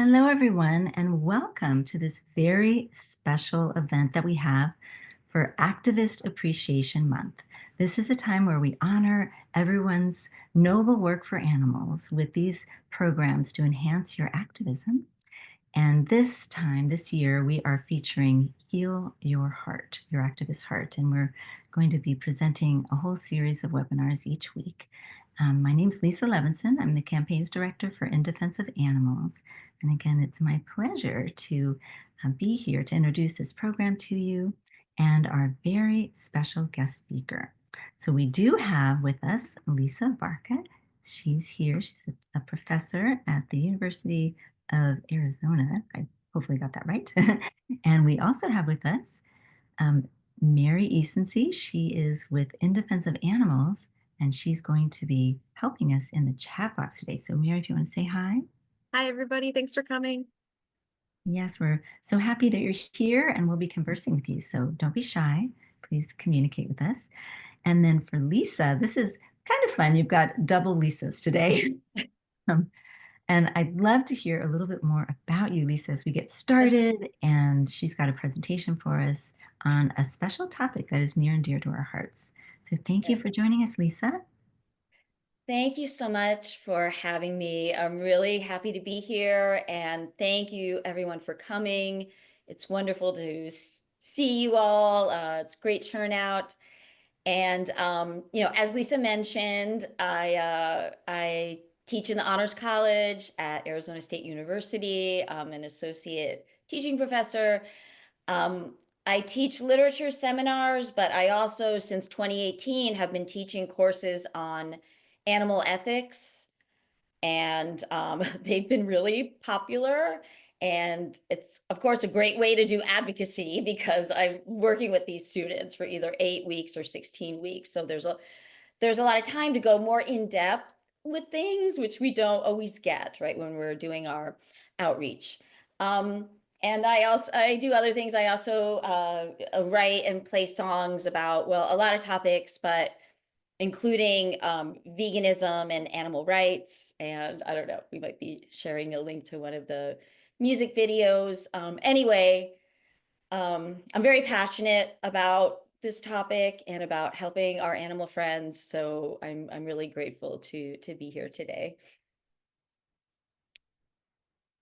Hello, everyone, and welcome to this very special event that we have for Activist Appreciation Month. This is a time where we honor everyone's noble work for animals with these programs to enhance your activism. And this time, this year, we are featuring Heal Your Heart, Your Activist Heart, and we're going to be presenting a whole series of webinars each week. My name is Lisa Levinson. I'm the campaigns director for In Defense of Animals. And again, it's my pleasure to be here to introduce this program to you and our very special guest speaker. So we do have with us Lisa Barca. She's here. She's a professor at the University of Arizona. I hopefully got that right. And we also have with us Mary Easonsey. She is with In Defense of Animals, and she's going to be helping us in the chat box today. So Mary, if you want to say hi. Hi, everybody. Thanks for coming. Yes, we're so happy that you're here and we'll be conversing with you. So don't be shy. Please communicate with us. And then for Lisa, this is kind of fun. You've got double Lisas today. And I'd love to hear a little bit more about you, Lisa, as we get started. And she's got a presentation for us on a special topic that is near and dear to our hearts. So thank you for joining us, Lisa. Thank you so much for having me. I'm really happy to be here, and thank you everyone for coming. It's wonderful to see you all. It's great turnout. And as Lisa mentioned, I teach in the Honors College at Arizona State University. I'm an associate teaching professor. I teach literature seminars, but I also, since 2018, have been teaching courses on animal ethics, and they've been really popular. And it's, of course, a great way to do advocacy because I'm working with these students for either 8 weeks or 16 weeks. So there's a lot of time to go more in depth with things, which we don't always get, right, when we're doing our outreach. And I do other things. I also write and play songs about, well, a lot of topics, but including veganism and animal rights. And I don't know, we might be sharing a link to one of the music videos. Anyway, I'm very passionate about this topic and about helping our animal friends. So I'm really grateful to be here today.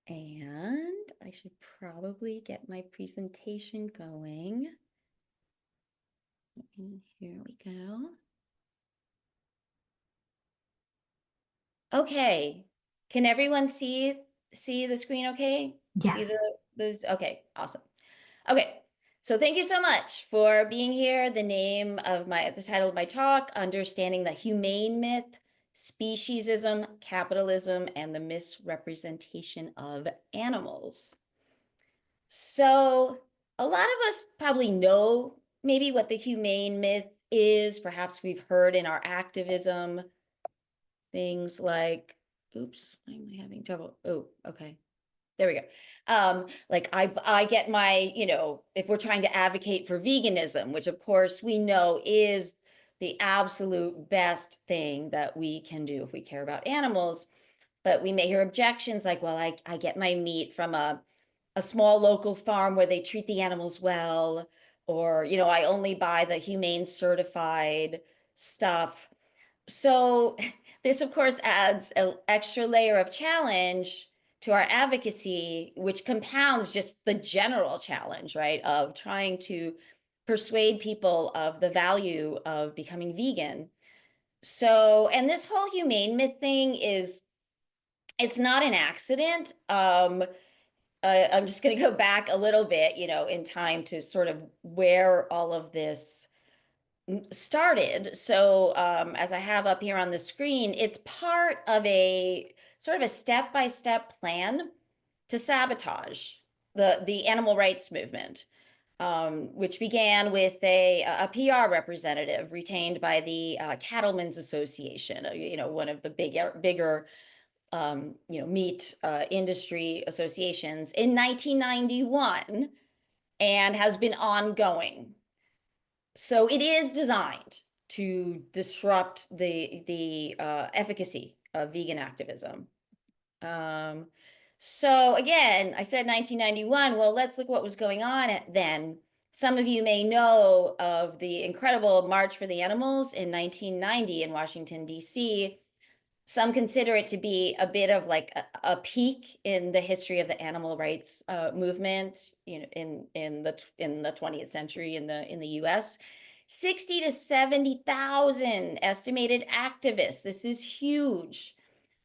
And I should probably get my presentation going. And here we go. Okay, can everyone see the screen okay? Yes. See the okay, awesome. Okay, so thank you so much for being here. The title of my talk, Understanding the Humane Myth, Speciesism, Capitalism, and the Misrepresentation of Animals. So a lot of us probably know maybe what the humane myth is. Perhaps we've heard in our activism things like, oops, why am I having trouble? Oh, okay. There we go. Like I get my, if we're trying to advocate for veganism, which of course we know is the absolute best thing that we can do if we care about animals, but we may hear objections like, well, I get my meat from a small local farm where they treat the animals well, or, I only buy the humane-certified stuff. So this, of course, adds an extra layer of challenge to our advocacy, which compounds just the general challenge, right, of trying to persuade people of the value of becoming vegan. So, and this whole humane myth thing it's not an accident. I'm just going to go back a little bit, in time to sort of where all of this started. So as I have up here on the screen, it's part of a sort of a step-by-step plan to sabotage the animal rights movement, which began with a PR representative retained by the Cattlemen's Association, one of the bigger meat industry associations in 1991, and has been ongoing. So it is designed to disrupt the efficacy of vegan activism. So again, I said 1991. Well, let's look what was going on then. Some of you may know of the incredible March for the Animals in 1990 in Washington, D.C. Some consider it to be a bit of like a peak in the history of the animal rights movement, you know, in the 20th century in the U.S. 60 to 70,000 estimated activists. This is huge.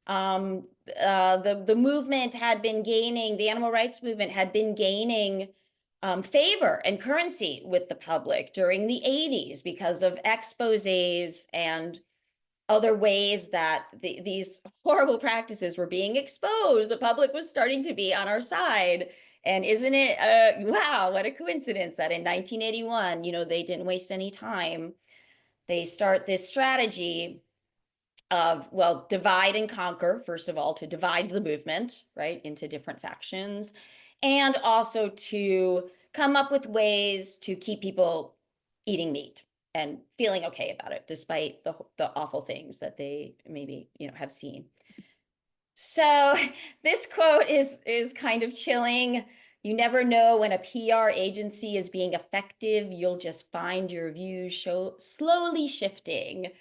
The movement had been gaining, the animal rights movement had been gaining favor and currency with the public during the 80s because of exposés and other ways that these horrible practices were being exposed. The public was starting to be on our side. And isn't it, wow, what a coincidence that in 1981, you know, they didn't waste any time. They start this strategy of, well, divide and conquer, first of all, to divide the movement, right, into different factions, and also to come up with ways to keep people eating meat and feeling okay about it, despite the awful things that they maybe, you know, have seen. So this quote is kind of chilling. You never know when a PR agency is being effective. You'll just find your views slowly shifting.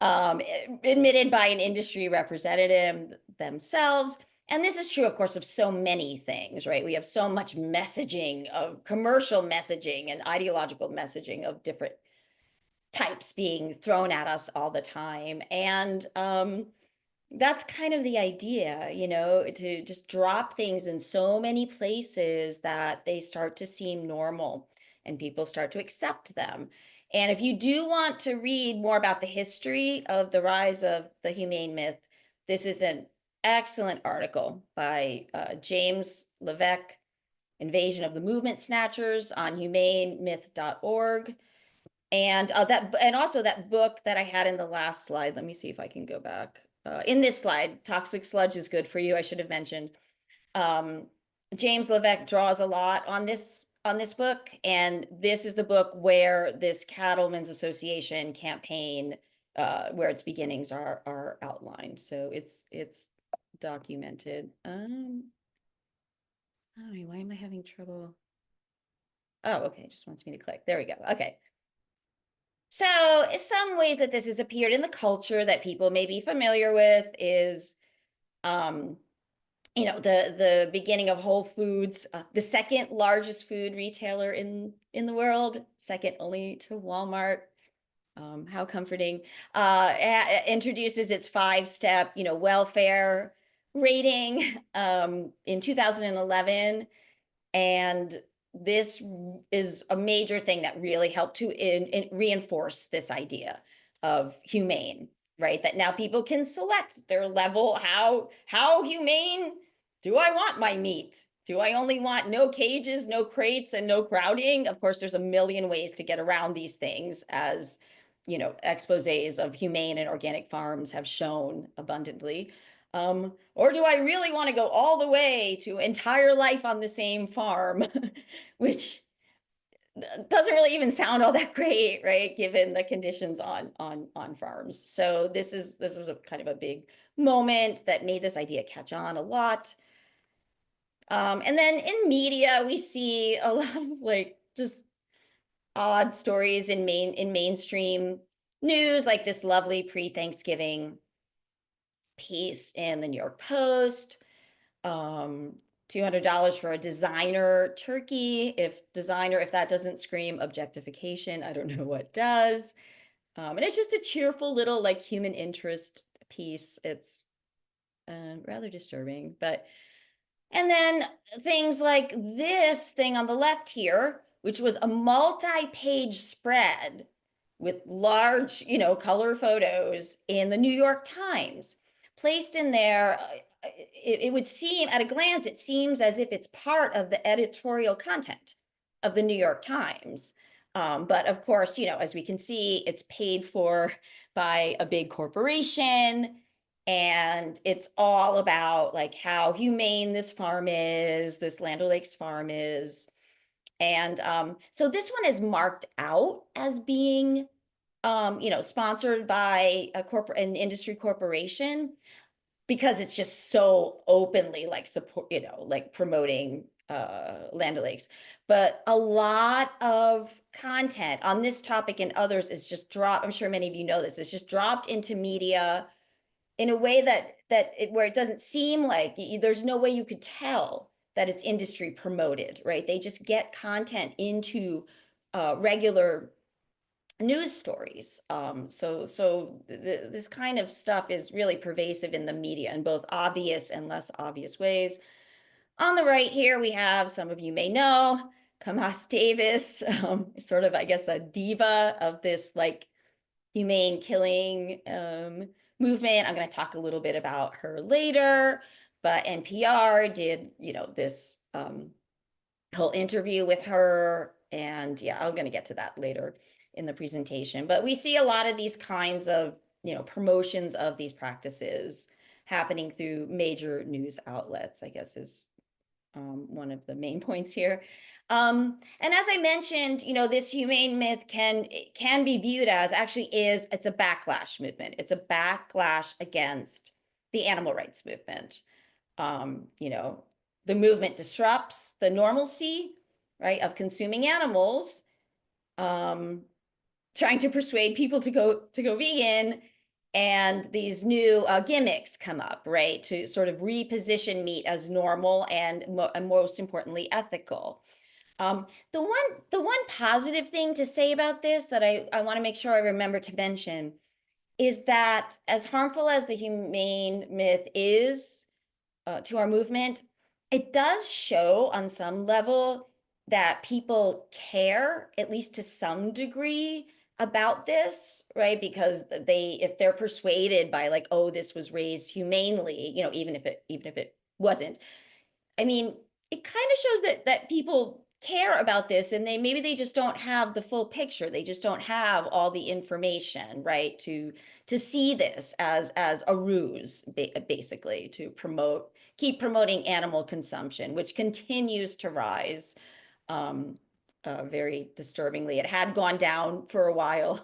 Admitted by an industry representative themselves. And this is true, of course, of so many things, right? We have so much messaging of commercial messaging and ideological messaging of different types being thrown at us all the time. And that's kind of the idea, you know, to just drop things in so many places that they start to seem normal and people start to accept them. And if you do want to read more about the history of the rise of the humane myth, this is an excellent article by James Levesque, Invasion of the Movement Snatchers, on humanemyth.org. And also that book that I had in the last slide. Let me see if I can go back. In this slide, Toxic Sludge is Good for You, I should have mentioned. James Levesque draws a lot on this book, and this is the book where this Cattlemen's Association campaign, where its beginnings are outlined. So it's documented. Oh, why am I having trouble? Oh, okay, just wants me to click. There we go. Okay. So some ways that this has appeared in the culture that people may be familiar with is, you know, the beginning of Whole Foods, the second largest food retailer in the world, second only to Walmart. How comforting. Introduces its 5-step, you know, welfare rating in 2011. And this is a major thing that really helped to reinforce this idea of humane, right? That now people can select their level. How humane do I want my meat? Do I only want no cages, no crates, and no crowding? Of course, there's a million ways to get around these things, as you know, exposés of humane and organic farms have shown abundantly. Or do I really want to go all the way to entire life on the same farm, which doesn't really even sound all that great, right? Given the conditions on farms. So this was a kind of a big moment that made this idea catch on a lot. And then in media, we see a lot of like just odd stories in mainstream news, like this lovely pre-Thanksgiving piece in the New York Post, $200 for a designer turkey. If that doesn't scream objectification, I don't know what does. And it's just a cheerful little like human interest piece. It's rather disturbing, and then things like this thing on the left here, which was a multi-page spread with large, you know, color photos in the New York Times, placed in there. It would seem at a glance, it seems as if it's part of the editorial content of the New York Times. But of course, you know, as we can see, it's paid for by a big corporation. And it's all about like how humane this farm is, this Land O'Lakes farm is. And so this one is marked out as being, you know, sponsored by an industry corporation. because it's just so openly like support, like promoting Land O'Lakes. But a lot of content on this topic and others is just dropped. I'm sure many of you know this. It's just dropped into media in a way where it doesn't seem like there's no way you could tell that it's industry promoted, right? They just get content into regular news stories. This kind of stuff is really pervasive in the media in both obvious and less obvious ways. On the right here, we have, some of you may know, Kamas Davis, sort of, I guess, a diva of this like humane killing movement. I'm going to talk a little bit about her later, but NPR did, this whole interview with her. And yeah, I'm going to get to that later in the presentation. But we see a lot of these kinds of, promotions of these practices happening through major news outlets, I guess is one of the main points here. And as I mentioned, this humane myth can be viewed as, it's a backlash movement. It's a backlash against the animal rights movement. The movement disrupts the normalcy, right, of consuming animals, trying to persuade people to go vegan, and these new gimmicks come up, right, to sort of reposition meat as normal and most importantly ethical. The one positive thing to say about this that I want to make sure I remember to mention is that as harmful as the humane myth is to our movement, it does show on some level that people care, at least to some degree, about this, right? Because if they're persuaded by like, oh, this was raised humanely, even if it wasn't, I mean, it kind of shows that people care about this, and maybe they just don't have the full picture. They just don't have all the information, right, to see this as a ruse, basically, to keep promoting animal consumption, which continues to rise very disturbingly. It had gone down for a while,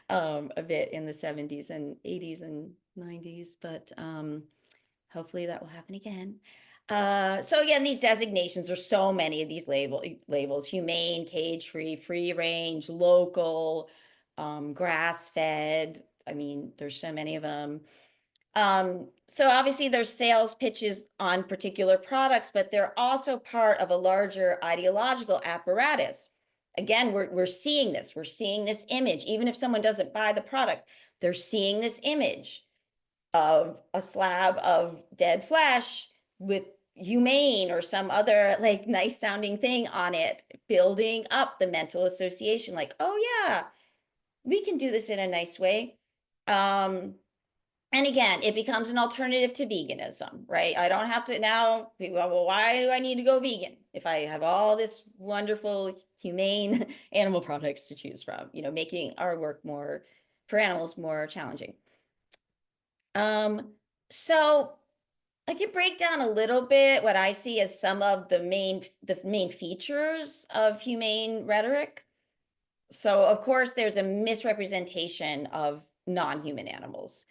a bit in the 70s and 80s and 90s, but hopefully that will happen again. So again, these designations are so many of these labels: humane, cage-free, free-range, local, grass-fed. I mean, there's so many of them. So obviously there's sales pitches on particular products, but they're also part of a larger ideological apparatus. Again, we're seeing this. We're seeing this image. Even if someone doesn't buy the product, they're seeing this image of a slab of dead flesh with humane or some other like nice sounding thing on it, building up the mental association, like, oh yeah, we can do this in a nice way. And again, it becomes an alternative to veganism, right? I don't have to now, well, why do I need to go vegan if I have all this wonderful humane animal products to choose from, making our work for animals more challenging. So I can break down a little bit what I see as some of the main features of humane rhetoric. So of course, there's a misrepresentation of non-human animals.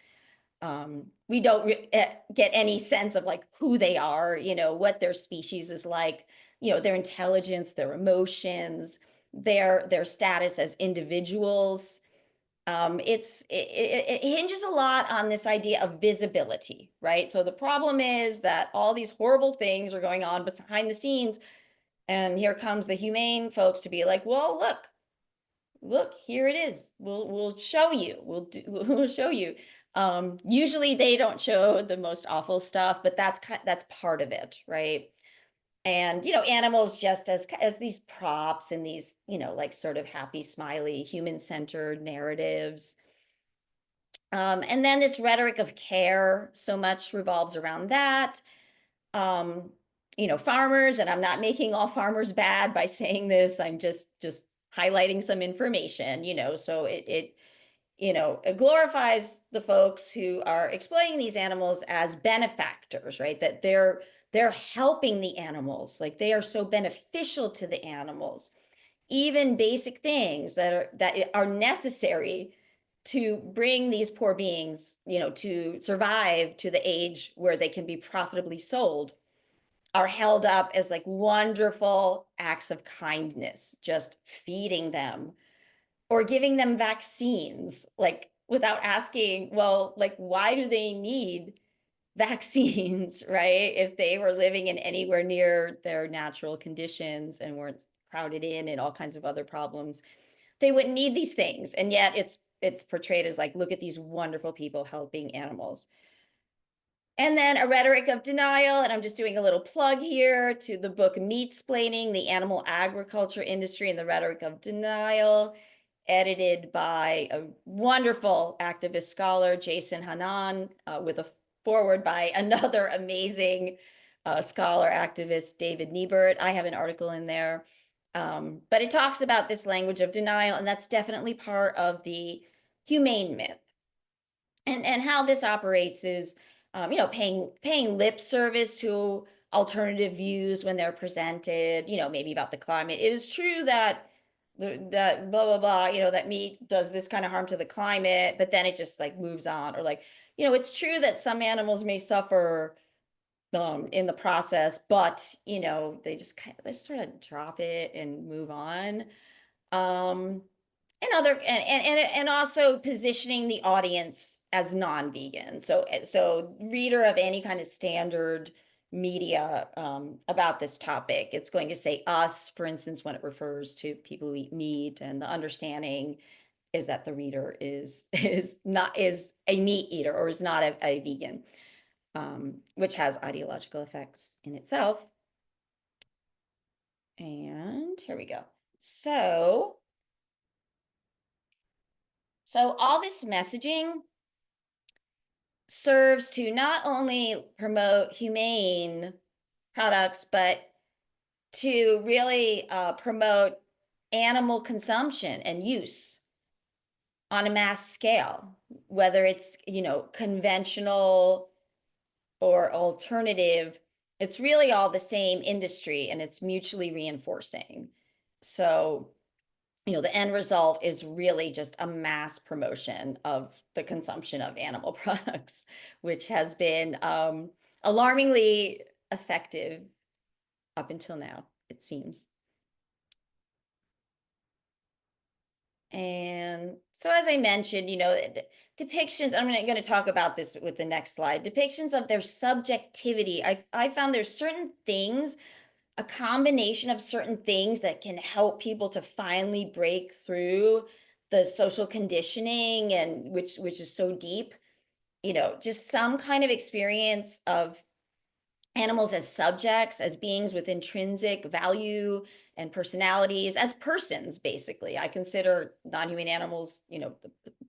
We don't get any sense of like who they are, what their species is like, their intelligence, their emotions, their status as individuals. It hinges a lot on this idea of visibility, right? So the problem is that all these horrible things are going on behind the scenes, and here comes the humane folks to be like, well, look, here it is. We'll show you. We'll show you. Usually they don't show the most awful stuff, but that's part of it, right? And animals just as these props and these like sort of happy, smiley, human-centered narratives. And then this rhetoric of care so much revolves around that. Farmers, and I'm not making all farmers bad by saying this, I'm just highlighting some information, so it glorifies the folks who are exploiting these animals as benefactors, right? That they're helping the animals, like they are so beneficial to the animals. Even basic things that are necessary to bring these poor beings, to survive to the age where they can be profitably sold, are held up as like wonderful acts of kindness, just feeding them or giving them vaccines, like without asking, well, like, why do they need vaccines, right? If they were living in anywhere near their natural conditions and weren't crowded in and all kinds of other problems, they wouldn't need these things. And yet it's portrayed as like, look at these wonderful people helping animals. And then a rhetoric of denial, and I'm just doing a little plug here to the book Meatsplaining, the Animal Agriculture Industry and the Rhetoric of Denial, edited by a wonderful activist scholar, Jason Hanan, with a forward by another amazing scholar, activist, David Niebert. I have an article in there. But it talks about this language of denial, and that's definitely part of the humane myth. And how this operates is, paying lip service to alternative views when they're presented, maybe about the climate. It is true that that blah, blah, blah, that meat does this kind of harm to the climate, but then it just like moves on. Or like, it's true that some animals may suffer in the process, but, they just sort of drop it and move on. And also positioning the audience as non-vegan. So reader of any kind of standard media about this topic, it's going to say us, for instance, when it refers to people who eat meat, and the understanding is that the reader is a meat eater or is not a vegan, which has ideological effects in itself. And here we go. So all this messaging serves to not only promote humane products, but to really promote animal consumption and use on a mass scale, whether it's, conventional or alternative. It's really all the same industry, and it's mutually reinforcing. So the end result is really just a mass promotion of the consumption of animal products, which has been alarmingly effective up until now, it seems. And so, as I mentioned, depictions, I'm going to talk about this with the next slide, depictions of their subjectivity. I found there's certain things, a combination of certain things that can help people to finally break through the social conditioning, and which is so deep, just some kind of experience of animals as subjects, as beings with intrinsic value and personalities, as persons. Basically, I consider non-human animals,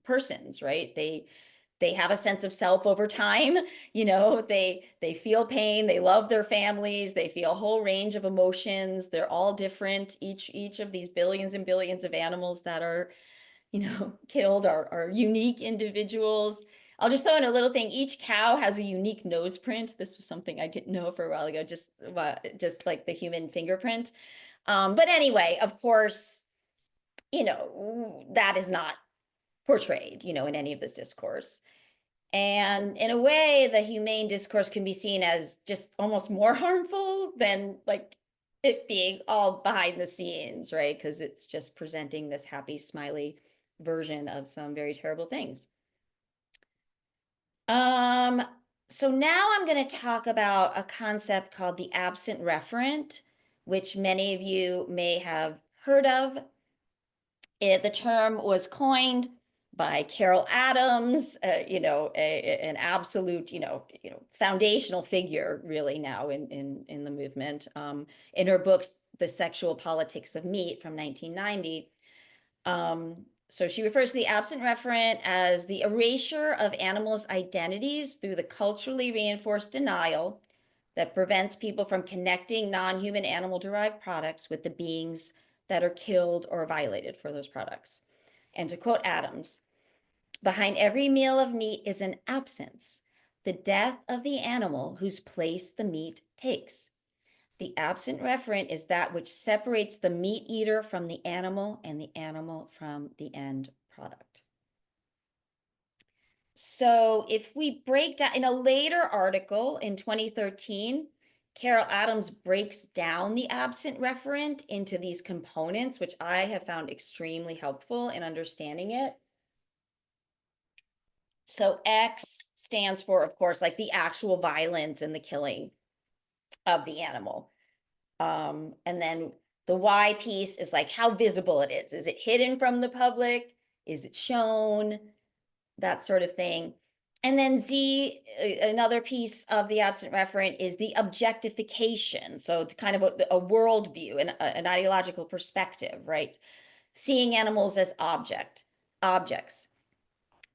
persons, right? They have a sense of self over time. They feel pain, they love their families, they feel a whole range of emotions. They're all different. Each of these billions and billions of animals that are, killed are unique individuals. I'll just throw in a little thing. Each cow has a unique nose print. This was something I didn't know for a while ago, just like the human fingerprint. But anyway, of course, that is not portrayed, in any of this discourse. And in a way, the humane discourse can be seen as just almost more harmful than like it being all behind the scenes, right? Because it's just presenting this happy, smiley version of some very terrible things. So now I'm going to talk about a concept called the absent referent, which many of you may have heard of. The term was coined by Carol Adams, an absolute, foundational figure really now in the movement. In her books, The Sexual Politics of Meat from 1990. So she refers to the absent referent as the erasure of animals' identities through the culturally reinforced denial that prevents people from connecting non-human animal-derived products with the beings that are killed or violated for those products. And to quote Adams, behind every meal of meat is an absence, the death of the animal whose place the meat takes. The absent referent is that which separates the meat eater from the animal and the animal from the end product. So if we break down in a later article in 2013, Carol Adams breaks down the absent referent into these components, which I have found extremely helpful in understanding it. So X stands for, of course, like the actual violence and the killing of the animal. And then the Y piece is like how visible it is. Is it hidden from the public? Is it shown? That sort of thing. And then Z, another piece of the absent referent is the objectification. So it's kind of a worldview, an ideological perspective, right? Seeing animals as objects,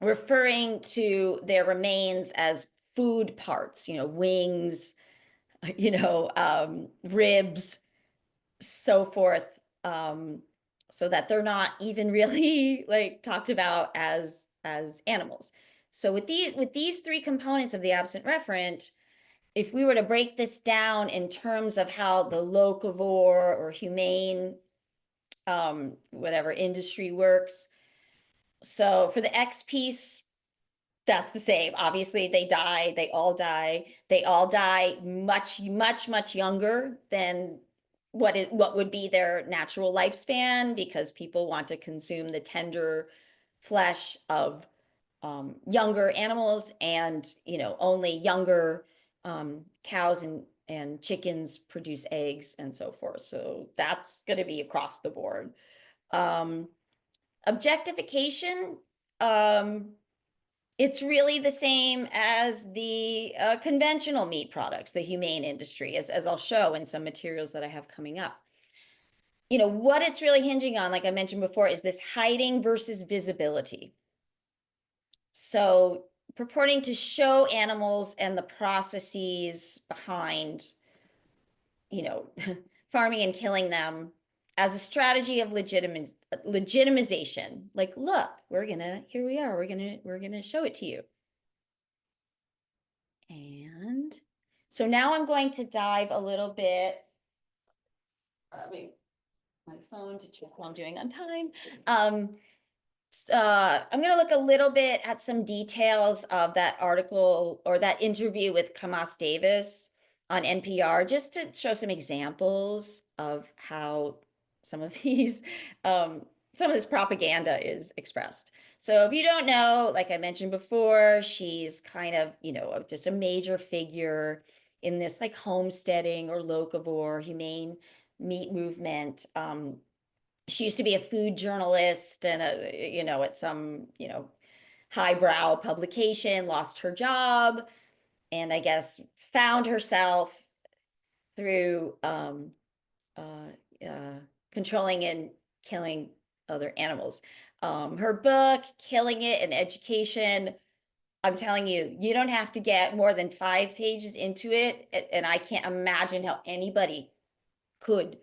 referring to their remains as food parts, wings, ribs, so forth, so that they're not even really like talked about as animals. So with these three components of the absent referent, if we were to break this down in terms of how the locavore or humane whatever industry works, so for the X piece, that's the same. Obviously, they die. They all die. They all die much, much, much younger than what would be their natural lifespan, because people want to consume the tender flesh of younger animals, and only younger cows and chickens produce eggs and so forth. So that's going to be across the board. Objectification. It's really the same as the conventional meat products, the humane industry, as I'll show in some materials that I have coming up. What it's really hinging on, like I mentioned before, is this hiding versus visibility. So purporting to show animals and the processes behind, farming and killing them as a strategy of legitimization. Like, look, here we are, we're gonna show it to you. And so now I'm going to dive a little bit. My phone to check while I'm doing on time. I'm going to look a little bit at some details of that article or that interview with Kamas Davis on NPR, just to show some examples of how some of these some of this propaganda is expressed. So if you don't know, like I mentioned before, she's kind of, just a major figure in this like homesteading or locavore, humane meat movement. She used to be a food journalist and at some, highbrow publication, lost her job, and I guess found herself through controlling and killing other animals. Her book, Killing It in Education, I'm telling you, you don't have to get more than 5 pages into it, and I can't imagine how anybody could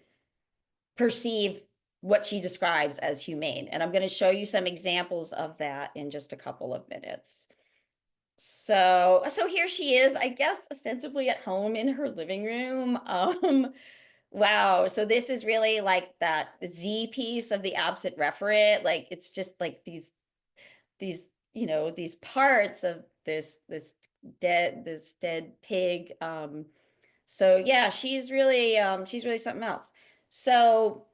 perceive what she describes as humane. And I'm going to show you some examples of that in just a couple of minutes. So here she is, I guess, ostensibly at home in her living room. Wow. So this is really like that Z piece of the absent referent. Like, it's just like these, these parts of this dead pig. So yeah, she's really something else. So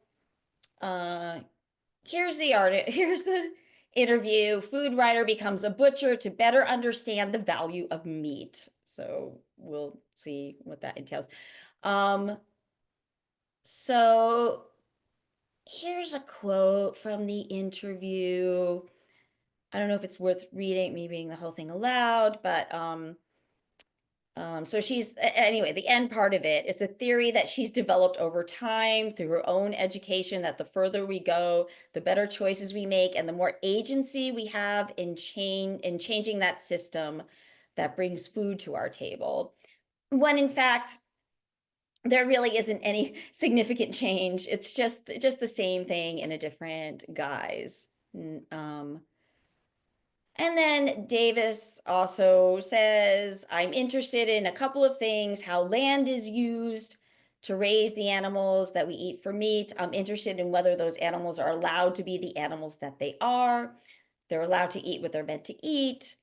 here's the interview. Food writer becomes a butcher to better understand the value of meat. So we'll see what that entails. So here's a quote from the interview. I don't know if it's worth reading, me reading the whole thing aloud, but so anyway, the end part of it is a theory that she's developed over time through her own education, that the further we go, the better choices we make, and the more agency we have in changing that system that brings food to our table. When in fact, there really isn't any significant change. It's just the same thing in a different guise. And then Davis also says, I'm interested in a couple of things: how land is used to raise the animals that we eat for meat. I'm interested in whether those animals are allowed to be the animals that they are. They're allowed to eat what they're meant to eat.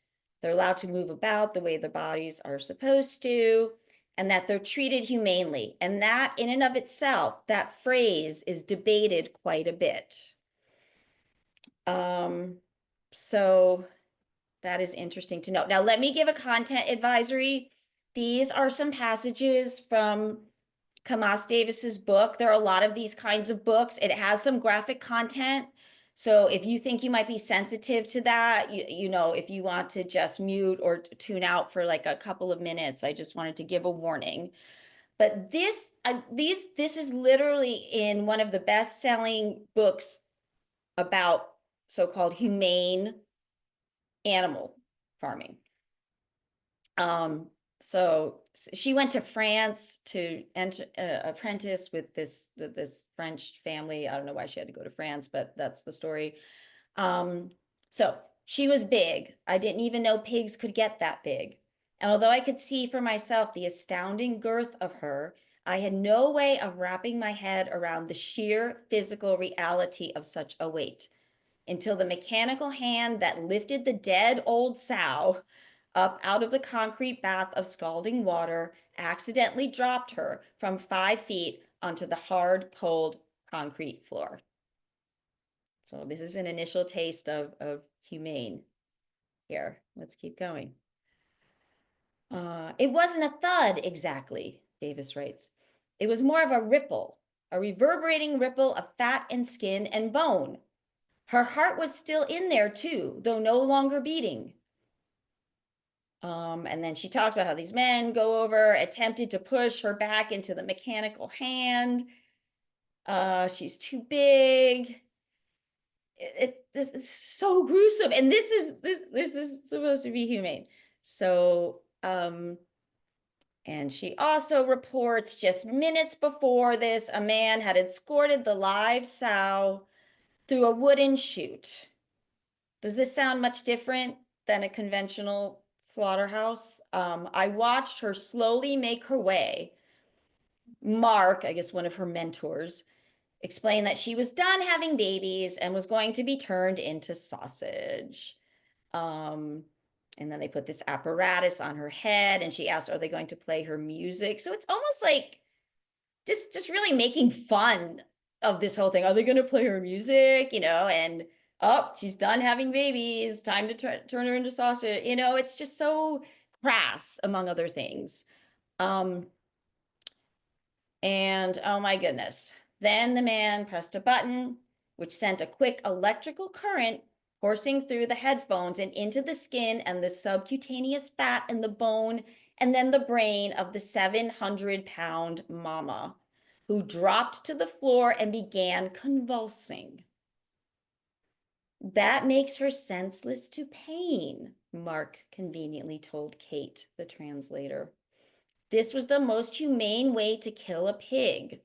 they're allowed to move about the way their bodies are supposed to, and that they're treated humanely. And that in and of itself, that phrase is debated quite a bit. So that is interesting to know. Now, let me give a content advisory. These are some passages from Camas Davis's book. There are a lot of these kinds of books. It has some graphic content. So if you think you might be sensitive to that, you know, if you want to just mute or tune out for like a couple of minutes, I just wanted to give a warning. But this is literally in one of the best-selling books about so-called humane animal farming. So she went to France to apprentice with this French family. I don't know why she had to go to France, but that's the story. So she was big. I didn't even know pigs could get that big. And although I could see for myself the astounding girth of her, I had no way of wrapping my head around the sheer physical reality of such a weight until the mechanical hand that lifted the dead old sow up out of the concrete bath of scalding water accidentally dropped her from 5 feet onto the hard, cold concrete floor. So this is an initial taste of humane here. Let's keep going. It wasn't a thud exactly, Davis writes. It was more of a ripple, a reverberating ripple of fat and skin and bone. Her heart was still in there too, though no longer beating. And then she talks about how these men go over, attempted to push her back into the mechanical hand. She's too big. This is so gruesome. And this is supposed to be humane. So, and she also reports just minutes before this, a man had escorted the live sow through a wooden chute. Does this sound much different than a conventional slaughterhouse? I watched her slowly make her way. Mark, I guess one of her mentors, explained that she was done having babies and was going to be turned into sausage. And then they put this apparatus on her head and she asked, are they going to play her music? So it's almost like just really making fun of this whole thing. Are they going to play her music? You know, and oh, she's done having babies, time to turn her into sausage. You know, it's just so crass, among other things. And oh my goodness. Then the man pressed a button, which sent a quick electrical current coursing through the headphones and into the skin and the subcutaneous fat and the bone and then the brain of the 700-pound mama, who dropped to the floor and began convulsing. That makes her senseless to pain, Mark conveniently told Kate, the translator. This was the most humane way to kill a pig.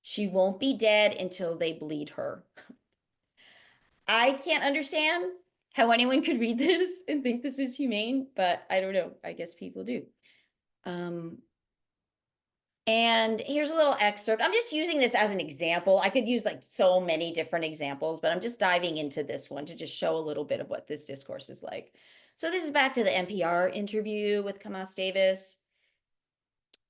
She won't be dead until they bleed her. I can't understand how anyone could read this and think this is humane, but I don't know. I guess people do. And here's a little excerpt. I'm just using this as an example. I could use like so many different examples, but I'm just diving into this one to just show a little bit of what this discourse is like. So this is back to the NPR interview with Camas Davis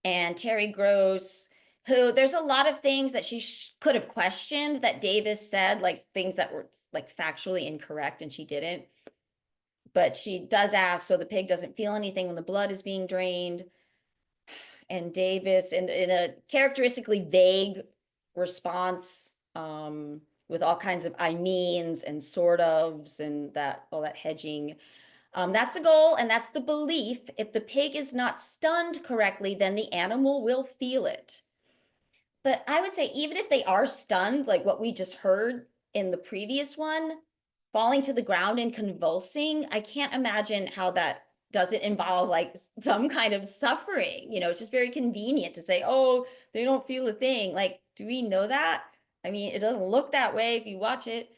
and Terry Gross, who there's a lot of things that she could have questioned that Davis said, like things that were like factually incorrect, and she didn't. But she does ask, so the pig doesn't feel anything when the blood is being drained. And Davis, in a characteristically vague response, with all kinds of I means and sort ofs and all that hedging. That's the goal and that's the belief. If the pig is not stunned correctly, then the animal will feel it. But I would say even if they are stunned, like what we just heard in the previous one, falling to the ground and convulsing, I can't imagine how that doesn't involve like some kind of suffering. You know, it's just very convenient to say, oh, they don't feel a thing. Like, do we know that? I mean, it doesn't look that way if you watch it.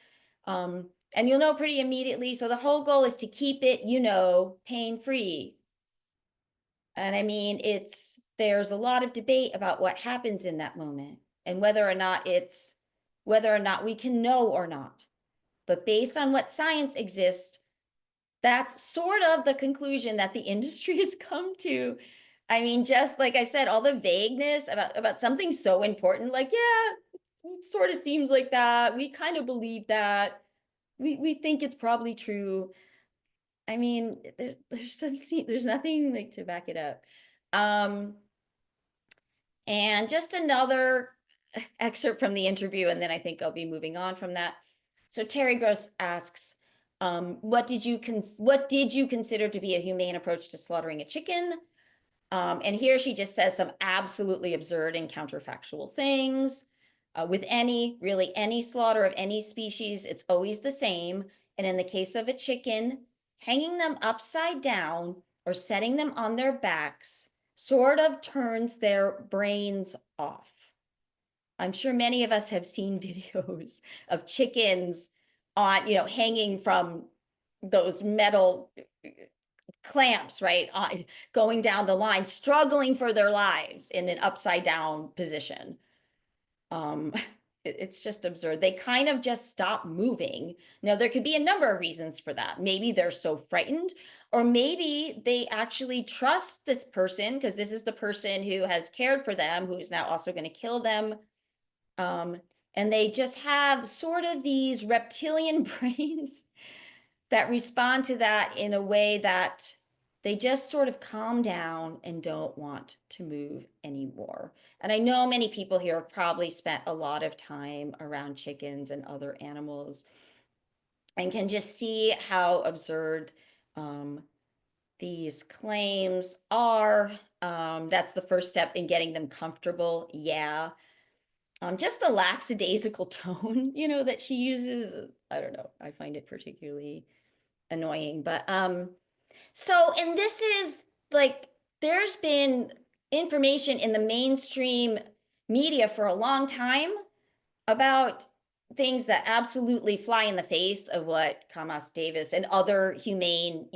And you'll know pretty immediately. So the whole goal is to keep it, you know, pain-free. And I mean, there's a lot of debate about what happens in that moment and whether or not we can know or not. But based on what science exists, that's sort of the conclusion that the industry has come to. I mean, just like I said, all the vagueness about something so important, like, yeah, it sort of seems like that. We kind of believe that. We think it's probably true. I mean, there's nothing like to back it up. And just another excerpt from the interview, and then I think I'll be moving on from that. So Terry Gross asks, what did you consider to be a humane approach to slaughtering a chicken? And here she just says some absolutely absurd and counterfactual things. With really any slaughter of any species, it's always the same. And in the case of a chicken, hanging them upside down or setting them on their backs sort of turns their brains off. I'm sure many of us have seen videos of chickens on, hanging from those metal clamps, right? Going down the line, struggling for their lives in an upside down position. It's just absurd. They kind of just stop moving. Now, there could be a number of reasons for that. Maybe they're so frightened, or maybe they actually trust this person because this is the person who has cared for them, who's now also going to kill them. And they just have sort of these reptilian brains that respond to that in a way that they just sort of calm down and don't want to move anymore. And I know many people here have probably spent a lot of time around chickens and other animals and can just see how absurd these claims are. That's the first step in getting them comfortable. Yeah. Just the lackadaisical tone, that she uses. I don't know. I find it particularly annoying. But and this is like, there's been information in the mainstream media for a long time about things that absolutely fly in the face of what Kamas Davis and other humane,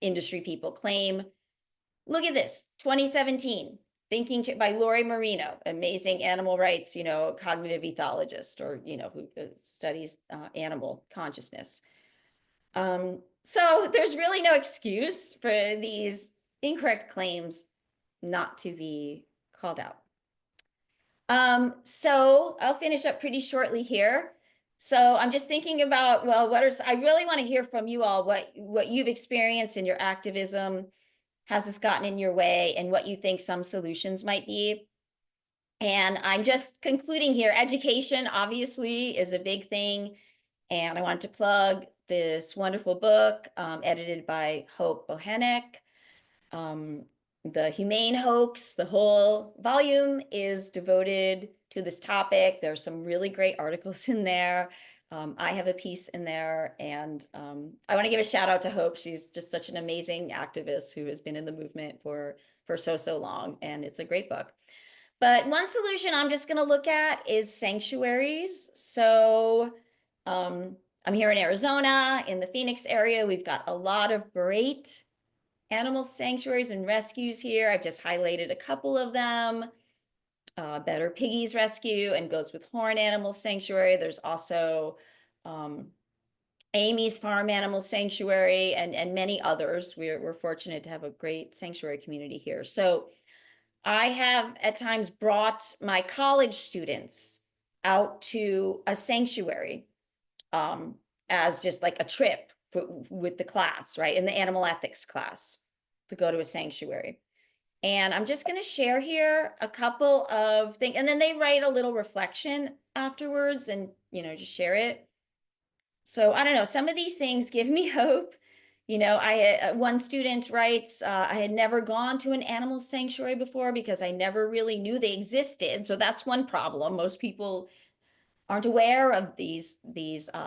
industry people claim. Look at this, 2017, Thinking by Lori Marino, amazing animal rights, cognitive ethologist, or, who studies animal consciousness. So there's really no excuse for these incorrect claims not to be called out. So I'll finish up pretty shortly here. So I'm just thinking about, well, I really want to hear from you all what you've experienced in your activism. Has this gotten in your way, and what you think some solutions might be? And I'm just concluding here. Education obviously is a big thing. And I wanted to plug this wonderful book edited by Hope Bohenek. The Humane Hoax, the whole volume is devoted to this topic. There's some really great articles in there. I have a piece in there, and I want to give a shout out to Hope. She's just such an amazing activist who has been in the movement for so long, and it's a great book. But one solution I'm just going to look at is sanctuaries. So I'm here in Arizona, in the Phoenix area. We've got a lot of great animal sanctuaries and rescues here. I've just highlighted a couple of them. Better Piggies Rescue and Goats with Horn Animal Sanctuary. There's also Amy's Farm Animal Sanctuary and many others. We're fortunate to have a great sanctuary community here. So I have at times brought my college students out to a sanctuary as just like a trip with the class, right? In the animal ethics class, to go to a sanctuary. And I'm just going to share here a couple of things, and then they write a little reflection afterwards and, just share it. So I don't know, some of these things give me hope. One student writes, I had never gone to an animal sanctuary before because I never really knew they existed. So that's one problem. Most people aren't aware of these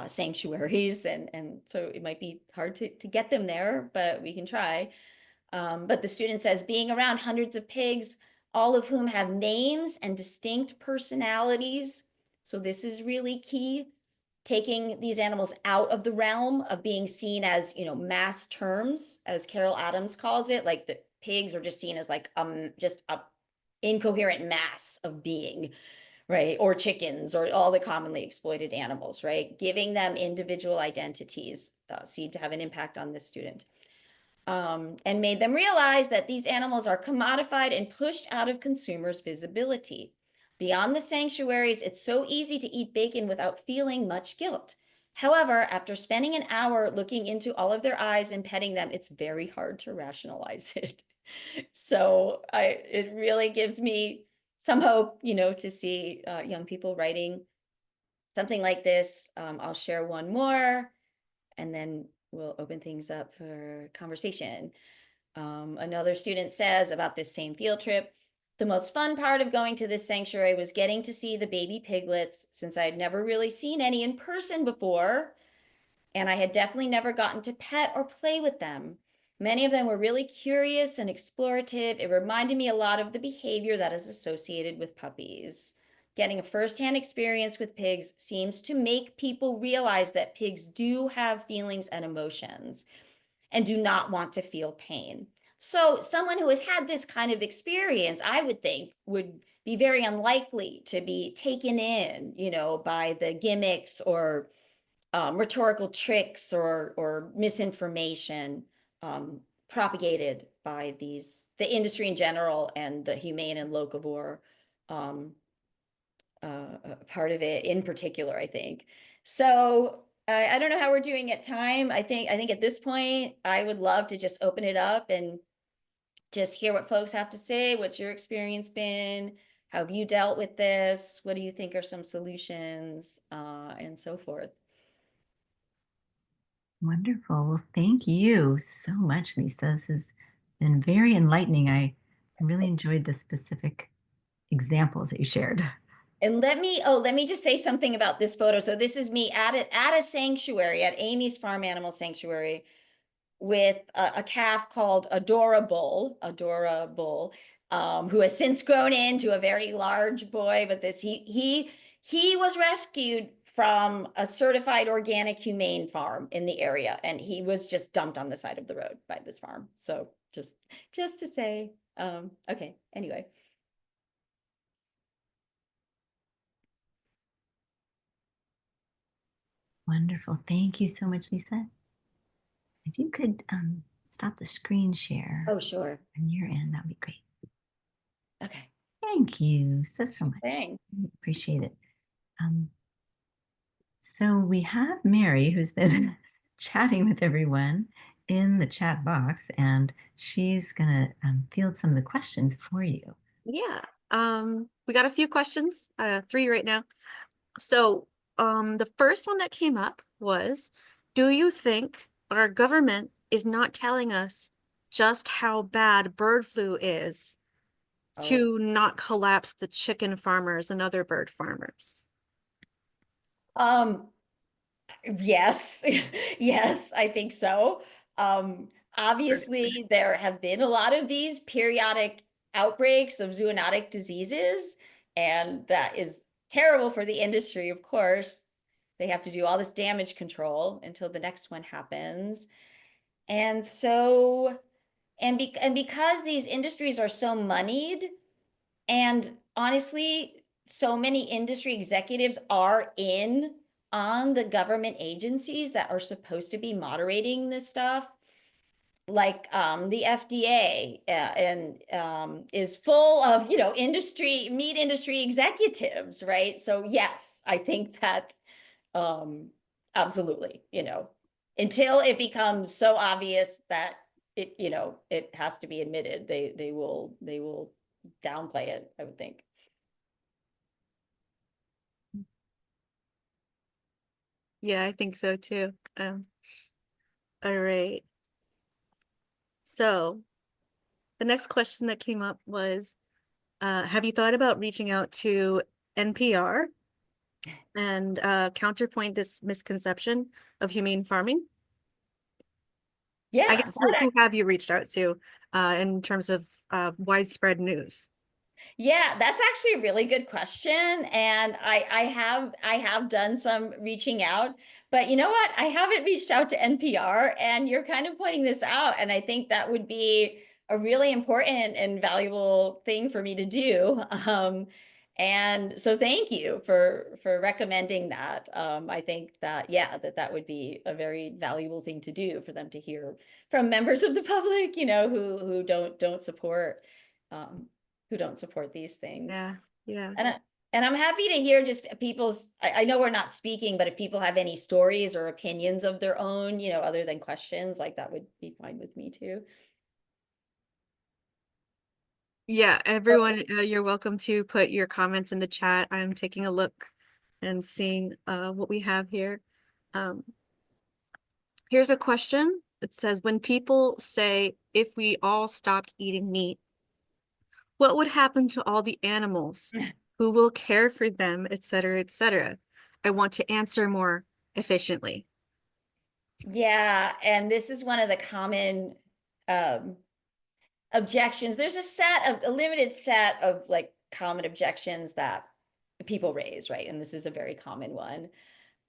sanctuaries, and so it might be hard to get them there, but we can try. But the student says, being around hundreds of pigs, all of whom have names and distinct personalities. So this is really key. Taking these animals out of the realm of being seen as, mass terms, as Carol Adams calls it, like the pigs are just seen as like just a incoherent mass of being, right? Or chickens, or all the commonly exploited animals, right? Giving them individual identities seemed to have an impact on this student. And made them realize that these animals are commodified and pushed out of consumers' visibility. Beyond the sanctuaries, it's so easy to eat bacon without feeling much guilt. However, after spending an hour looking into all of their eyes and petting them, it's very hard to rationalize it. So it really gives me some hope, to see young people writing something like this. I'll share one more, and then we'll open things up for conversation. Another student says about this same field trip, the most fun part of going to this sanctuary was getting to see the baby piglets, since I had never really seen any in person before, and I had definitely never gotten to pet or play with them. Many of them were really curious and explorative. It reminded me a lot of the behavior that is associated with puppies. Getting a firsthand experience with pigs seems to make people realize that pigs do have feelings and emotions and do not want to feel pain. So someone who has had this kind of experience, I would think, would be very unlikely to be taken in, by the gimmicks or rhetorical tricks or misinformation propagated by the industry in general and the humane and locavore part of it in particular, I think. So I don't know how we're doing at time. I think at this point, I would love to just open it up and just hear what folks have to say. What's your experience been? How have you dealt with this? What do you think are some solutions, and so forth? Wonderful. Well, thank you so much, Lisa. This has been very enlightening. I really enjoyed the specific examples that you shared. And let me just say something about this photo. So this is me at a sanctuary, at Amy's Farm Animal Sanctuary, with a calf called Adorable, who has since grown into a very large boy. But he was rescued from a certified organic humane farm in the area, and he was just dumped on the side of the road by this farm. So just to say, okay. Anyway. Wonderful. Thank you so much, Lisa. If you could stop the screen share Oh, sure. on your end, that would be great. Okay. Thank you so much. Thanks. Really appreciate it. So we have Mary, who's been chatting with everyone in the chat box, and she's going to field some of the questions for you. Yeah. We got a few questions, 3 right now. So, the first one that came up was, do you think our government is not telling us just how bad bird flu is to not collapse the chicken farmers and other bird farmers? Yes, yes, I think so. Obviously, there have been a lot of these periodic outbreaks of zoonotic diseases, and that is terrible for the industry, of course. They have to do all this damage control until the next one happens. And so, and because these industries are so moneyed, and honestly, so many industry executives are in on the government agencies that are supposed to be moderating this stuff, like the FDA, and is full of meat industry executives, right? So yes, I think that absolutely, until it becomes so obvious that it has to be admitted, they will downplay it, I would think. Yeah, I think so too. All right. So the next question that came up was, have you thought about reaching out to NPR and counterpoint this misconception of humane farming? Yeah, I guess who have you reached out to in terms of widespread news? yeah, that's actually a really good question. And I have done some reaching out, but you know what? I haven't reached out to NPR, and you're kind of pointing this out. And I think that would be a really important and valuable thing for me to do. And so thank you for recommending that. I think that, yeah, that would be a very valuable thing to do for them to hear from members of the public, you know, who don't support these things. Yeah, yeah. And I'm happy to hear just people's, I know we're not speaking, but if people have any stories or opinions of their own, you know, other than questions, like that would be fine with me too. Yeah, everyone, you're welcome to put your comments in the chat. I'm taking a look and seeing what we have here. Here's a question. It says, when people say, if we all stopped eating meat, what would happen to all the animals? Who will care for them, et cetera, et cetera? I want to answer more efficiently. Yeah, and this is one of the common objections. There's a limited set of like common objections that people raise, right? And this is a very common one.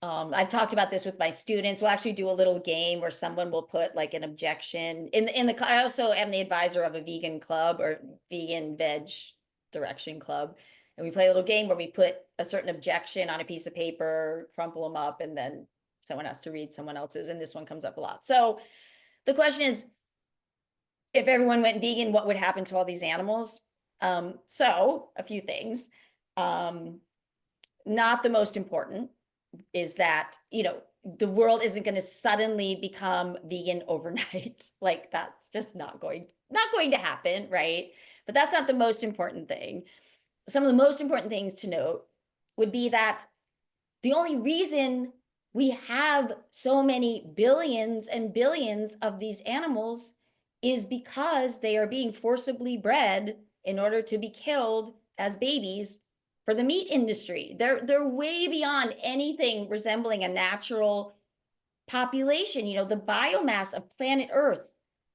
I've talked about this with my students. We'll actually do a little game where someone will put like an objection I also am the advisor of a vegan club or vegan veg direction club. And we play a little game where we put a certain objection on a piece of paper, crumple them up, and then someone has to read someone else's. And this one comes up a lot. So the question is, if everyone went vegan, what would happen to all these animals? So a few things. Not the most important is that, you know, the world isn't going to suddenly become vegan overnight. Like that's just not going to happen, right? But that's not the most important thing. Some of the most important things to note would be that the only reason we have so many billions and billions of these animals is because they are being forcibly bred in order to be killed as babies for the meat industry. They're way beyond anything resembling a natural population. You know, the biomass of planet Earth,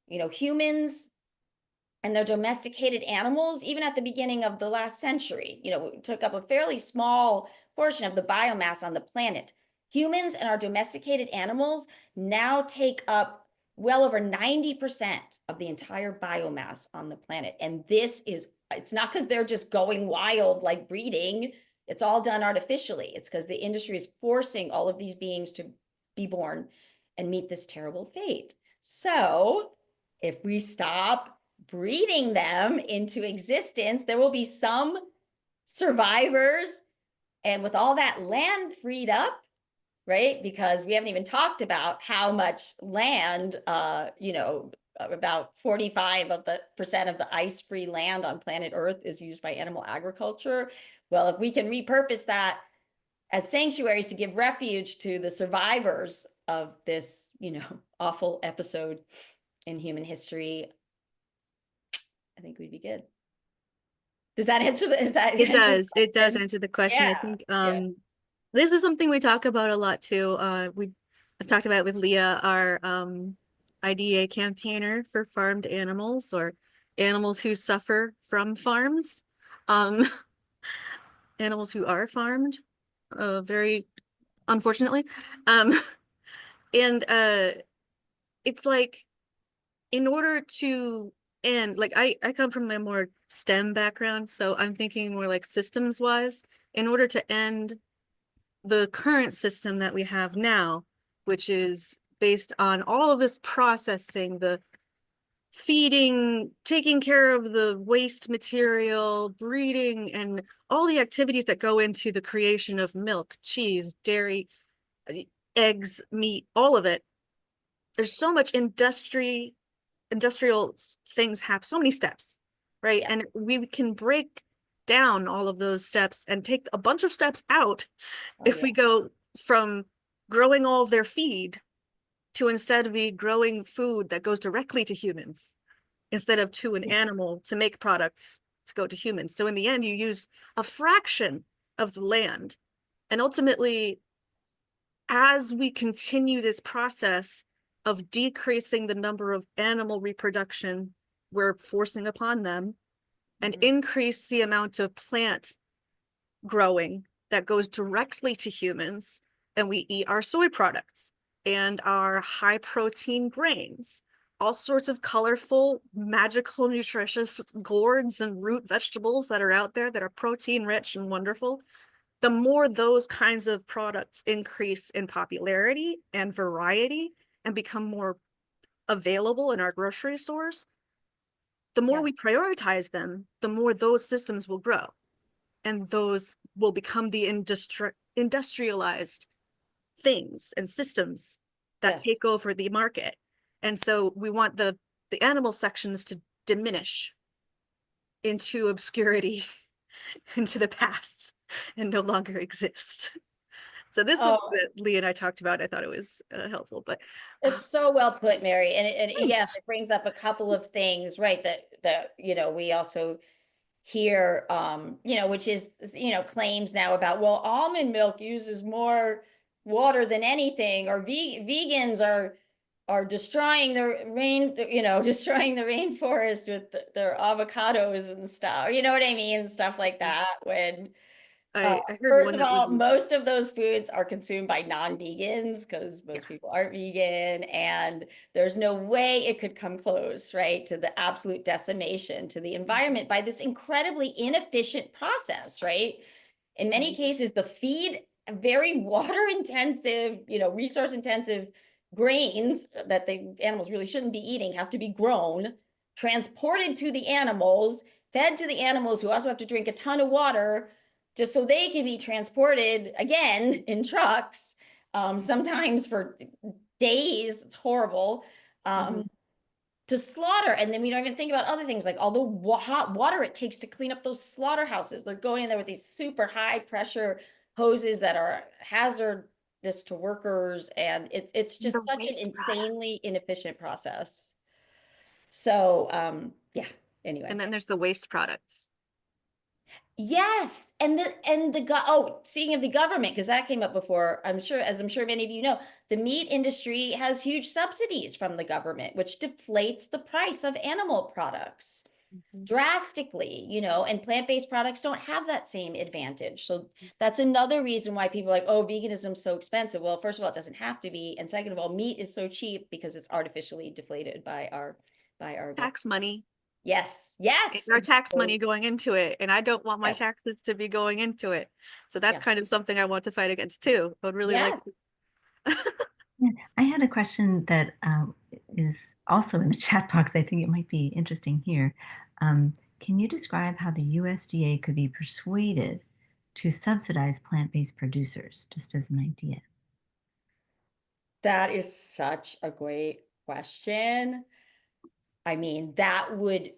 you know, humans and their domesticated animals, even at the beginning of the last century, you know, took up a fairly small portion of the biomass on the planet. Humans and our domesticated animals now take up well over 90% of the entire biomass on the planet. And it's not because they're just going wild like breeding. It's all done artificially. It's because the industry is forcing all of these beings to be born and meet this terrible fate. So if we stop breeding them into existence, there will be some survivors. And with all that land freed up, right? Because we haven't even talked about how much land, you know, about 45% of the ice-free land on planet Earth is used by animal agriculture. Well, if we can repurpose that as sanctuaries to give refuge to the survivors of this, you know, awful episode in human history, I think we'd be good. Does that answer the, is that? It does. It does answer the question. I Yeah. think Yeah. this is something we talk about a lot too. I've talked about it with Leah, our IDA campaigner for farmed animals or animals who suffer from farms. Animals who are farmed, very unfortunately. And it's like, in order to end, like I come from a more STEM background, so I'm thinking more like systems wise. In order to end the current system that we have now, which is based on all of this processing, the feeding, taking care of the waste material, breeding, and all the activities that go into the creation of milk, cheese, dairy, eggs, meat, all of it. There's so much industrial things happen, so many steps, right? Yeah. And we can break down all of those steps and take a bunch of steps out if we go from growing all of their feed to instead be growing food that goes directly to humans instead of to an animal to make products to go to humans. So in the end, you use a fraction of the land. And ultimately, as we continue this process of decreasing the number of animal reproduction we're forcing upon them and increase the amount of plant growing that goes directly to humans, and we eat our soy products and our high protein grains, all sorts of colorful, magical, nutritious gourds and root vegetables that are out there that are protein rich and wonderful, the more those kinds of products increase in popularity and variety and become more available in our grocery stores, the more Yes. we prioritize them, the more those systems will grow. And those will become the industrialized things and systems that Yes. take over the market. And so we want the animal sections to diminish into obscurity, into the past, and no longer exist. So this is something Oh, that Lee and I talked about. I thought it was helpful, but it's so well put, Mary. And yes, thanks. it brings up a couple of things, right? That, we also hear, which is, claims now about, well, almond milk uses more water than anything, or vegans are destroying the destroying the rainforest with their avocados and stuff. You know what I mean? Stuff like that. When I heard first one of that was, all, most of those foods are consumed by non-vegans because yeah, most people aren't vegan, and there's no way it could come close, right, to the absolute decimation to the environment by this incredibly inefficient process, right? In many cases, the feed very water intensive, resource intensive grains that the animals really shouldn't be eating have to be grown, transported to the animals, fed to the animals who also have to drink a ton of water just so they can be transported again in trucks, sometimes for days. It's horrible. mhm. To slaughter. And then we don't even think about other things like all the hot water it takes to clean up those slaughterhouses. They're going in there with these super high pressure hoses that are hazardous to workers, and it's The just such an waste product. insanely inefficient process. So yeah, anyway. And then there's the waste products. Yes, oh, speaking of the government, because that came up before, I'm sure many of you know, the meat industry has huge subsidies from the government, which deflates the price of animal products Mhm. drastically, and plant-based products don't have that same advantage. So that's another reason why people are like, oh, veganism is so expensive. Well, first of all, it doesn't have to be, and second of all, meat is so cheap because it's artificially deflated by our government. Tax money. Yes, It's yes, our tax exactly. money going into it, and I don't want my Yes, taxes to be going into it. So that's yes, kind of something I want to fight against too. I would really like yes. to. Yeah, I had a question that is also in the chat box. I think it might be interesting here. Can you describe how the USDA could be persuaded to subsidize plant-based producers, just as an idea? That is such a great question. I mean, that would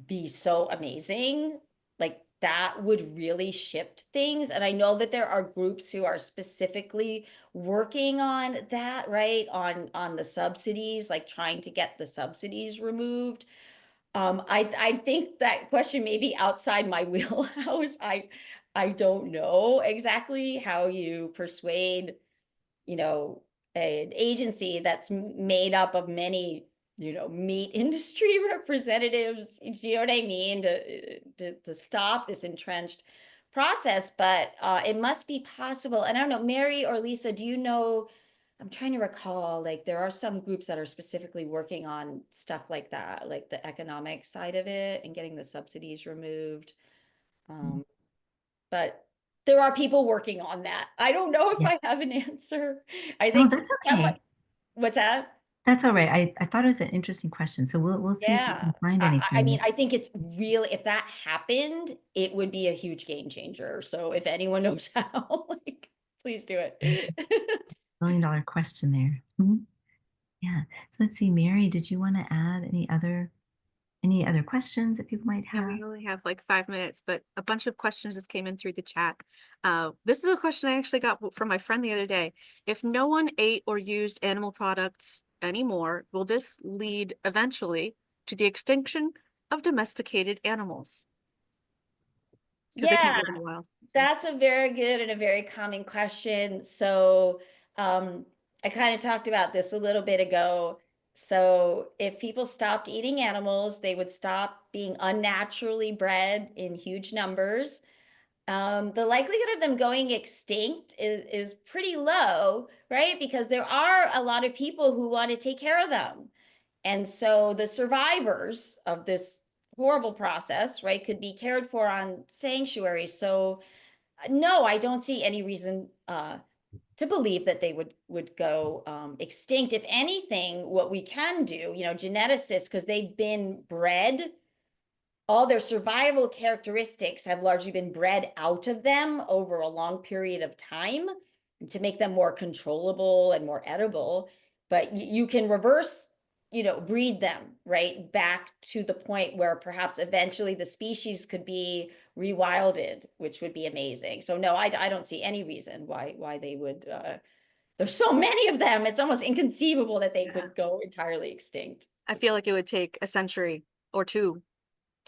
be so amazing. Like that would really shift things. And I know that there are groups who are specifically working on that, right? On the subsidies, like trying to get the subsidies removed. I think that question may be outside my wheelhouse. I don't know exactly how you persuade, you know, an agency that's made up of many, meat industry representatives. Do you know what I mean? To stop this entrenched process, but it must be possible. And I don't know, Mary or Lisa, do you know? I'm trying to recall, like there are some groups that are specifically working on stuff like that, like the economic side of it and getting the subsidies removed. Um, but there are people working on that. I don't know if Yeah. I have an answer. I Oh, think that's someone, okay. what's that? That's all right. I thought it was an interesting question, so we'll see if we Yeah. can find I mean, anything. I think it's really, if that happened, it would be a huge game changer. So if anyone knows how, like, please do it. $1 million question there. Mhm. Yeah. So let's see, Mary, did you want to add any other questions that people might Yeah, have? we only have like 5 minutes, but a bunch of questions just came in through the chat. This is a question I actually got from my friend the other day. If no one ate or used animal products anymore, will this lead eventually to the extinction of domesticated animals? Because they can't Yeah, live in the wild. that's a very good and a very common question. So, I kind of talked about this a little bit ago. So, if people stopped eating animals, they would stop being unnaturally bred in huge numbers. The likelihood of them going extinct is pretty low, right? Because there are a lot of people who want to take care of them. And so the survivors of this horrible process, right, could be cared for on sanctuaries. So no, I don't see any reason to believe that they would go extinct. If anything, what we can do, geneticists, because they've been bred, all their survival characteristics have largely been bred out of them over a long period of time to make them more controllable and more edible. But you can reverse, breed them right back to the point where perhaps eventually the species could be rewilded, which would be amazing. So no, I don't see any reason why they would. There's so many of them; it's almost inconceivable that they could go entirely extinct. I feel like it would take a century or two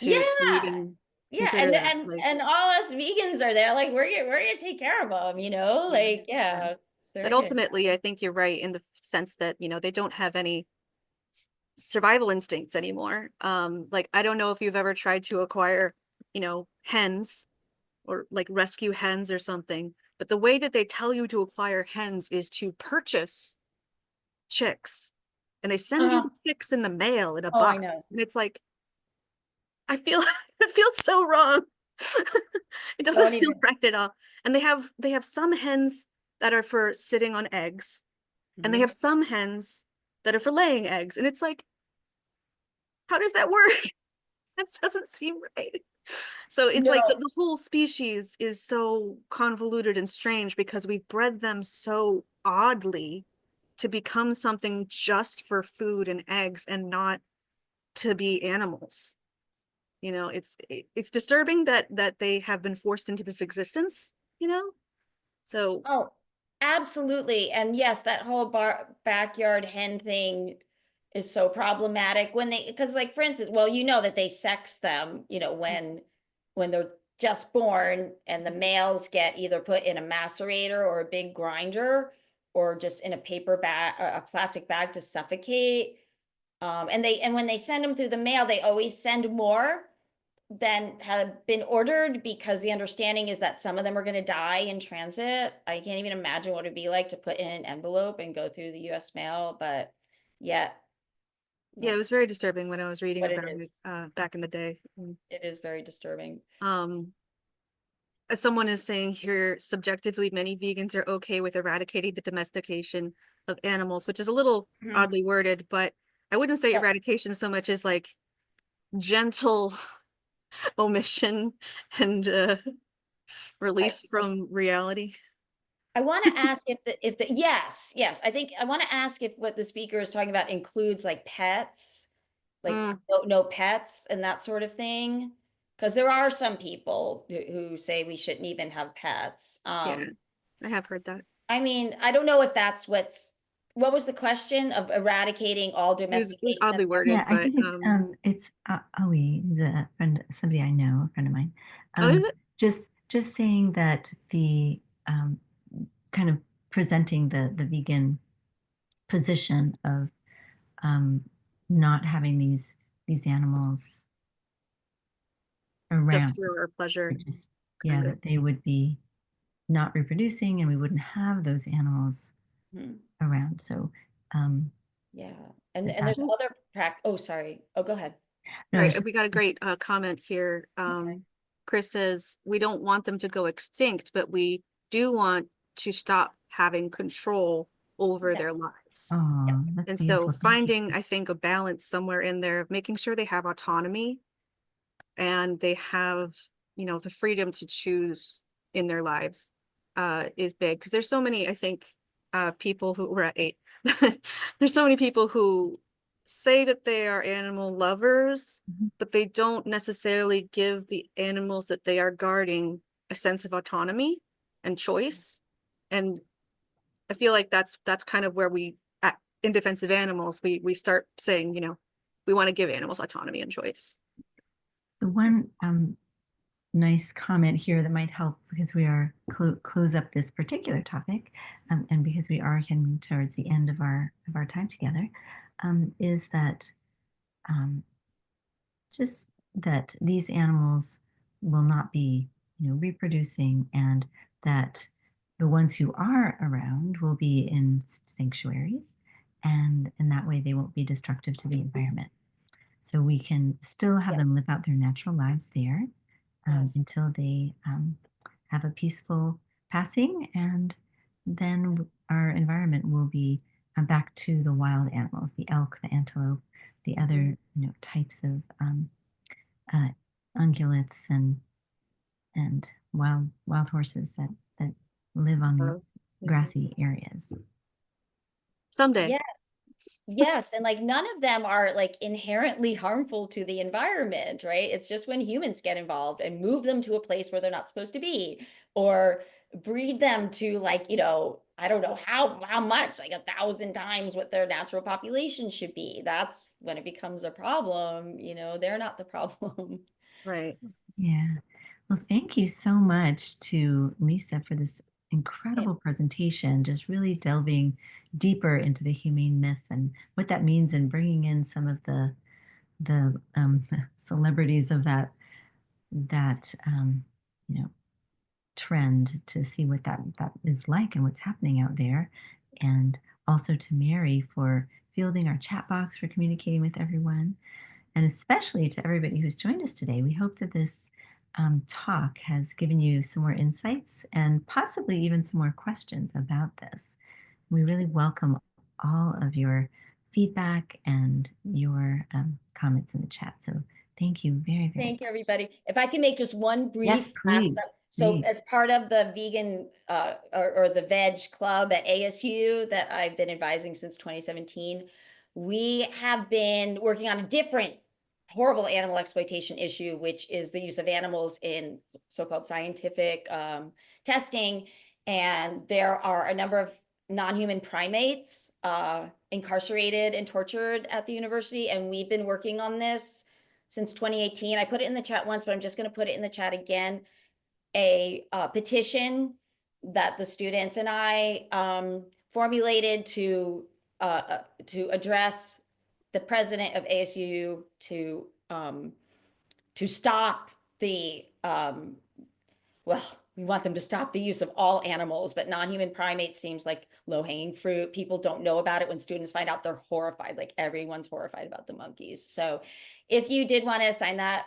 Yeah, to even yeah, consider and that. and Like, and all us vegans are there, like we're gonna take care of them, like yeah, but they're good. ultimately, I think you're right in the sense that, they don't have any survival instincts anymore. Like, I don't know if you've ever tried to acquire, hens or like rescue hens or something, but the way that they tell you to acquire hens is to purchase chicks, and they send you Uh, the chicks in the mail in a oh, I know. box. And it's like, I feel it feels so wrong. It doesn't Don't feel even. right at all. And they have some hens that are for sitting on eggs, and they Mhm. have some hens that are for laying eggs. And it's like, how does that work? That doesn't seem right. So it's like No. the whole species is so convoluted and strange because we've bred them so oddly to become something just for food and eggs and not to be animals. It's disturbing that they have been forced into this existence. So Oh, absolutely. And yes, that whole backyard hen thing is so problematic when because like for instance, well, that they sex them, when they're just born, and the males get either put in a macerator or a big grinder or just in a paper bag, a plastic bag to suffocate. And when they send them through the mail, they always send more than have been ordered because the understanding is that some of them are going to die in transit. I can't even imagine what it'd be like to put in an envelope and go through the US mail, but yeah, yeah, it was that's very disturbing when I was reading what it about it is. back in the day. It is very disturbing. Um, as someone is saying here, subjectively, many vegans are okay with eradicating the domestication of animals, which is a little Mhm. oddly worded, but I wouldn't say Yeah. eradication so much as like gentle omission and I, release from reality. I want to ask if the yes, I think I want to ask if what the speaker is talking about includes like pets, like Mm, no pets and that sort of thing. Because there are some people who say we shouldn't even have pets. yeah, I have heard that. I mean, I don't know if that's what was the question of eradicating all It was domestication of oddly worded, Yeah, I but think it's Aoi, who's a friend, somebody I know, a friend of mine. oh, is Um, it? just saying that the kind of presenting the vegan position of um, not having these animals Just around, for our pleasure, which is yeah, kind of. that they would be not reproducing and we wouldn't have those animals Mhm. around. So um, Yeah. And there's that's other oh, sorry. Oh, go ahead. no, it's Right, just we got a great comment here. Okay. Chris says, we don't want them to go extinct, but we do want to stop having control over their Yes. lives. oh, Yes. that's And so beautiful. Thank you. finding, I think, a balance somewhere in there of making sure they have autonomy and they have, the freedom to choose in their lives is big. Because there's so many, I think, people who we're at 8. There's so many people who say that they are animal lovers, Mhm. but they don't necessarily give the animals that they are guarding a sense of autonomy and choice. And I feel like that's kind of where in defense of animals, we start saying, we want to give animals autonomy and choice. So one nice comment here that might help because we are close up this particular topic, and because we are heading towards the end of our time together, is that um, just that these animals will not be, reproducing, and that the ones who are around will be in sanctuaries, and in that way they won't be destructive to the environment. So we can still have Yeah. them live out their natural lives there Yes. until they have a peaceful passing, and then our environment will be back to the wild animals, the elk, the antelope, the other types of uh, ungulates and wild horses that live on these Mhm. grassy areas. Someday. Yeah. Yes, and like none of them are like inherently harmful to the environment, right? It's just when humans get involved and move them to a place where they're not supposed to be, or breed them to like, I don't know how much, like 1,000 times what their natural population should be. That's when it becomes a problem, they're not the problem. Right. Yeah. Well, thank you so much to Lisa for this Yeah. incredible presentation, just really delving deeper into the humane myth and what that means, and bringing in some of the celebrities of that trend to see what that is like and what's happening out there, and also to Mary for fielding our chat box, for communicating with everyone, and especially to everybody who's joined us today. We hope that this talk has given you some more insights and possibly even some more questions about this. We really welcome all of your feedback and your comments in the chat. So thank you very, very Thank you, much. everybody. If I can make just one Yes, brief last please. so Please. as part of the vegan or the veg club at ASU that I've been advising since 2017, we have been working on a different horrible animal exploitation issue, which is the use of animals in so-called scientific testing. And there are a number of non-human primates incarcerated and tortured at the university, and we've been working on this since 2018. I put it in the chat once, but I'm just going to put it in the chat again. A petition that the students and I formulated to address the president of ASU to stop the well, we want them to stop the use of all animals, but non-human primates seems like low-hanging fruit. People don't know about it. When students find out, they're horrified. Like everyone's horrified about the monkeys. So if you did want to sign that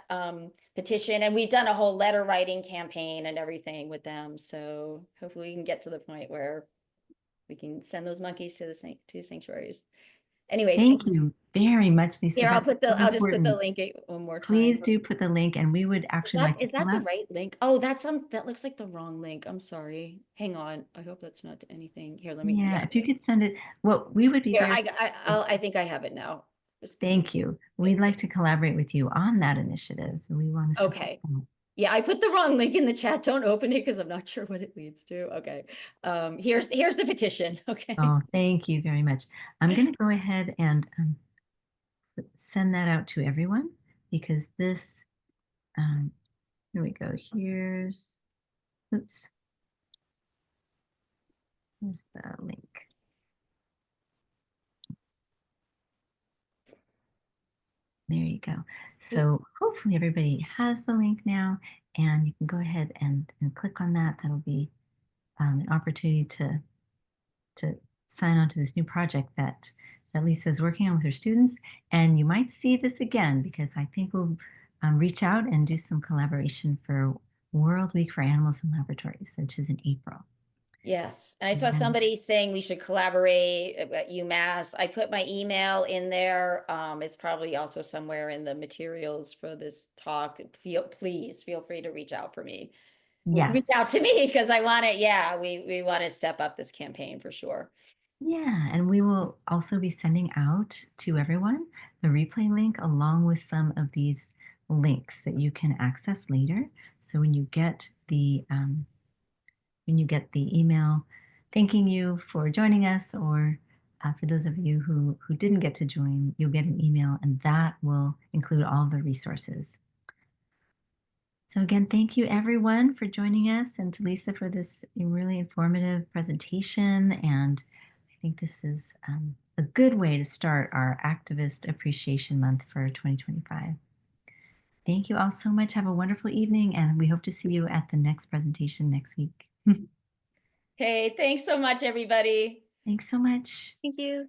petition, and we've done a whole letter writing campaign and everything with them. So hopefully we can get to the point where we can send those monkeys to the sanctuaries. Anyways, Thank you very much, Lisa. here That's so I'll just put the important. link one more time. Please do put the link, and we would Is actually that like to is that the right link? Oh, that looks like the wrong link. I'm sorry. Hang on. I hope that's not anything. Here, let me, Yeah, yeah. if you could send it, well, we would be Here, very. I think I have it now. Just give me. Thank you. We'd like to collaborate with you on that initiative, so we want to support Okay. that. Yeah, I put the wrong link in the chat. Don't open it because I'm not sure what it leads to. Okay. Here's the petition. Okay. Oh, thank you very much. I'm going to go ahead and send that out to everyone, because this, um, here we go. Oops, here's the link. There you go. So hopefully everybody has the link now, and you can go ahead and click on that. That'll be an opportunity to sign on to this new project that Lisa is working on with her students. And you might see this again, because I think we'll reach out and do some collaboration for World Week for Animals in Laboratories, which is in April. Yes. And I saw Yeah. somebody saying we should collaborate at UMass. I put my email in there. It's probably also somewhere in the materials for this talk. Please feel free to reach out for me. Reach Yes. out to me because I want to, yeah, we want to step up this campaign for sure. Yeah, and we will also be sending out to everyone the replay link, along with some of these links that you can access later. So when you get the email thanking you for joining us, or for those of you who didn't get to join, you'll get an email, and that will include all the resources. So again, thank you everyone for joining us, and to Lisa for this really informative presentation. And I think this is a good way to start our Activist Appreciation Month for 2025. Thank you all so much. Have a wonderful evening, and we hope to see you at the next presentation next week. Okay, thanks so much, everybody. Thanks so much. Thank you.